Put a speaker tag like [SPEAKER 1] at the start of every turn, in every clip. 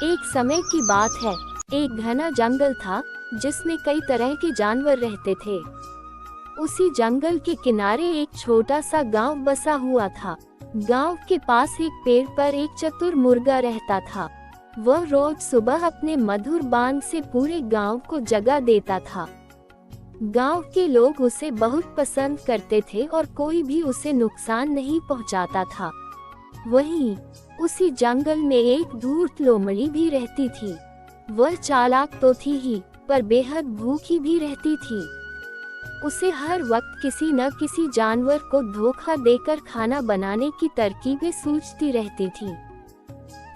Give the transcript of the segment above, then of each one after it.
[SPEAKER 1] एक समय की बात है। एक घना जंगल था जिसमें कई तरह के जानवर रहते थे। उसी जंगल के किनारे एक छोटा सा गांव बसा हुआ था। गांव के पास एक पेड़ पर एक चतुर मुर्गा रहता था। वह रोज सुबह अपने मधुर बांग से पूरे गांव को जगा देता था। गांव के लोग उसे बहुत पसंद करते थे और कोई भी उसे नुकसान नहीं पहुंचाता था। वहीं उसी जंगल में एक धूर्त लोमड़ी भी रहती थी। वह चालाक तो थी ही, पर बेहद भूखी भी रहती थी। उसे हर वक्त किसी न किसी जानवर को धोखा देकर खाना बनाने की तरकीबें सूझती रहती थी।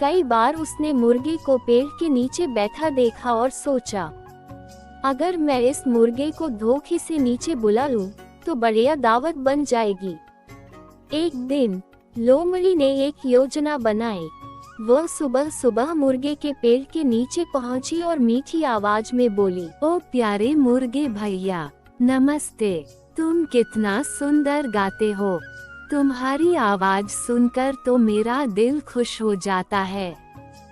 [SPEAKER 1] कई बार उसने मुर्गे को पेड़ के नीचे बैठा देखा और सोचा, अगर मैं इस मुर्गे को धोखे से नीचे बुला लूं, तो बढ़िया दावत बन जाएगी। एक दिन लोमड़ी ने एक योजना बनाई। वह सुबह सुबह मुर्गे के पेड़ के नीचे पहुंची और मीठी आवाज में बोली, ओ प्यारे मुर्गे भैया, नमस्ते। तुम कितना सुंदर गाते हो। तुम्हारी आवाज सुनकर तो मेरा दिल खुश हो जाता है।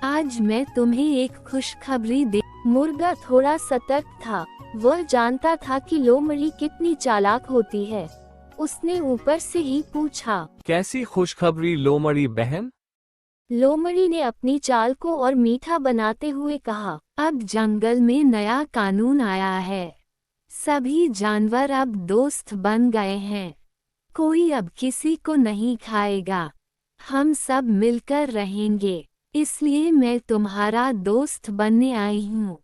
[SPEAKER 1] आज मैं तुम्हें एक खुशखबरी दे। मुर्गा थोड़ा सतर्क था। वह जानता था कि लोमड़ी कितनी चालाक होती है। उसने ऊपर से ही पूछा,
[SPEAKER 2] कैसी खुशखबरी लोमड़ी बहन?
[SPEAKER 1] लोमड़ी ने अपनी चाल को और मीठा बनाते हुए कहा, अब जंगल में नया कानून आया है। सभी जानवर अब दोस्त बन गए हैं। कोई अब किसी को नहीं खाएगा। हम सब मिलकर रहेंगे। इसलिए मैं तुम्हारा दोस्त बनने आई हूँ।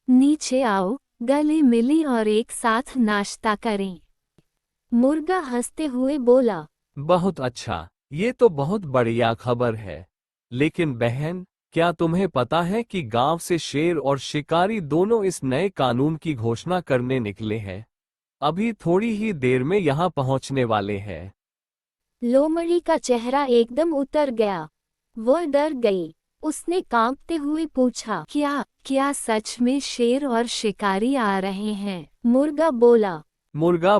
[SPEAKER 1] नीचे आओ, गले मिलें और एक साथ नाश्ता करें। मुर्गा हंसते हुए बोला,
[SPEAKER 2] बहुत अच्छा, ये तो बहुत बढ़िया खबर है। लेकिन बहन, क्या तुम्हें पता है कि गांव से शेर और शिकारी दोनों इस नए कानून की घोषणा करने निकले हैं? अभी थोड़ी ही देर में यहाँ पहुँचने वाले हैं।
[SPEAKER 1] लोमड़ी का चेहरा एकदम उतर गया। वह डर गई। उसने कांपते हुए पूछा, क्या सच में शेर और शिकारी आ रहे हैं?
[SPEAKER 2] मुर्गा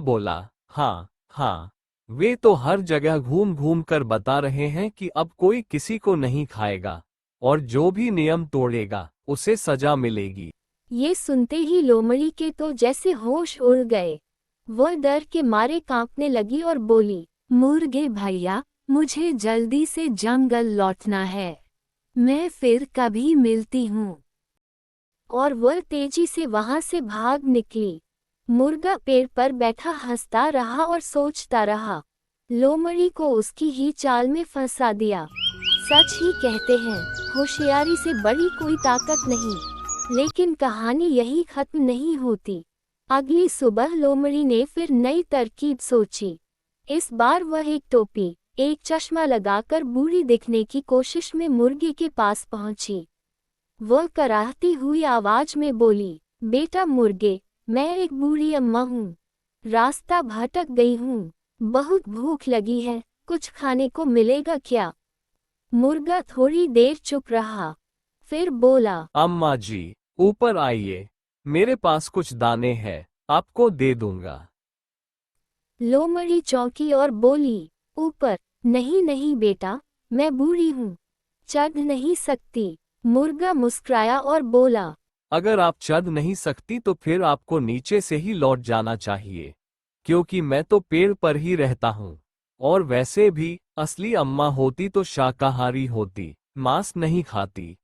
[SPEAKER 2] बोला, हाँ हाँ, वे तो हर जगह घूम घूम कर बता रहे हैं कि अब कोई किसी को नहीं खाएगा और जो भी नियम तोड़ेगा उसे सजा मिलेगी।
[SPEAKER 1] ये सुनते ही लोमड़ी के तो जैसे होश उड़ गए। वह डर के मारे कांपने लगी और बोली, मुर्गे भैया, मुझे जल्दी से जंगल लौटना है। मैं फिर कभी मिलती हूँ। और वह तेजी से वहां से भाग निकली। मुर्गा पेड़ पर बैठा हंसता रहा और सोचता रहा। लोमड़ी को उसकी ही चाल में फंसा दिया। सच ही कहते हैं, होशियारी से बड़ी कोई ताकत नहीं। लेकिन कहानी यही खत्म नहीं होती। अगली सुबह लोमड़ी ने फिर नई तरकीब सोची। इस बार वह एक टोपी, एक चश्मा लगाकर बूढ़ी दिखने की कोशिश में मुर्गे के पास पहुंची। वह कराहती हुई आवाज में बोली, बेटा मुर्गे, मैं एक बूढ़ी अम्मा हूँ। रास्ता भटक गई हूँ। बहुत भूख लगी है। कुछ खाने को मिलेगा क्या? मुर्गा थोड़ी देर चुप रहा, फिर बोला,
[SPEAKER 2] अम्मा जी, ऊपर आइए। मेरे पास कुछ दाने हैं, आपको दे दूंगा।
[SPEAKER 1] लोमड़ी चौंकी और बोली, ऊपर? नहीं नहीं बेटा, मैं बूढ़ी हूँ, चढ़ नहीं सकती। मुर्गा मुस्कुराया और बोला,
[SPEAKER 2] अगर आप चढ़ नहीं सकती तो फिर आपको नीचे से ही लौट जाना चाहिए, क्योंकि मैं तो पेड़ पर ही रहता हूँ। और वैसे भी असली अम्मा होती तो शाकाहारी होती, मांस नहीं खाती।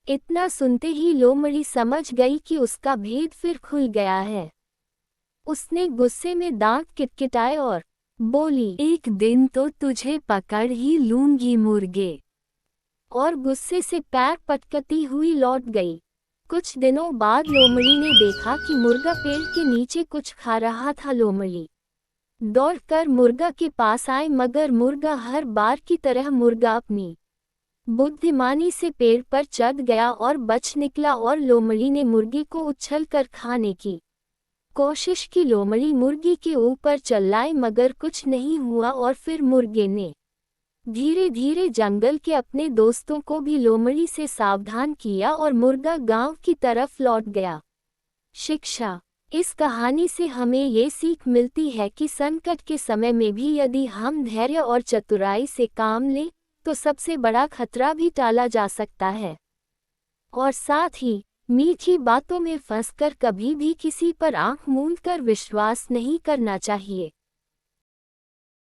[SPEAKER 1] इतना सुनते ही लोमड़ी समझ गई कि उसका भेद फिर खुल गया है। उसने गुस्से में दांत किटकिटाए और बोली, एक दिन तो तुझे पकड़ ही लूंगी मुर्गे। और गुस्से से पैर पटकती हुई लौट गई। कुछ दिनों बाद लोमड़ी ने देखा कि मुर्गा पेड़ के नीचे कुछ खा रहा था। लोमड़ी दौड़कर मुर्गा के पास आए, मगर मुर्गा हर बार की तरह मुर्गा अपनी बुद्धिमानी से पेड़ पर चढ़ गया और बच निकला। और लोमड़ी ने मुर्गी को उछलकर खाने की कोशिश की। लोमड़ी मुर्गी के ऊपर चिल्लाई, मगर कुछ नहीं हुआ। और फिर मुर्गे ने धीरे धीरे जंगल के अपने दोस्तों को भी लोमड़ी से सावधान किया और मुर्गा गांव की तरफ लौट गया। शिक्षा: इस कहानी से हमें ये सीख मिलती है कि संकट के समय में भी यदि हम धैर्य और चतुराई से काम लें, तो सबसे बड़ा खतरा भी टाला जा सकता है। और साथ ही मीठी बातों में फंसकर कभी भी किसी पर आंख मूंद कर विश्वास नहीं करना चाहिए।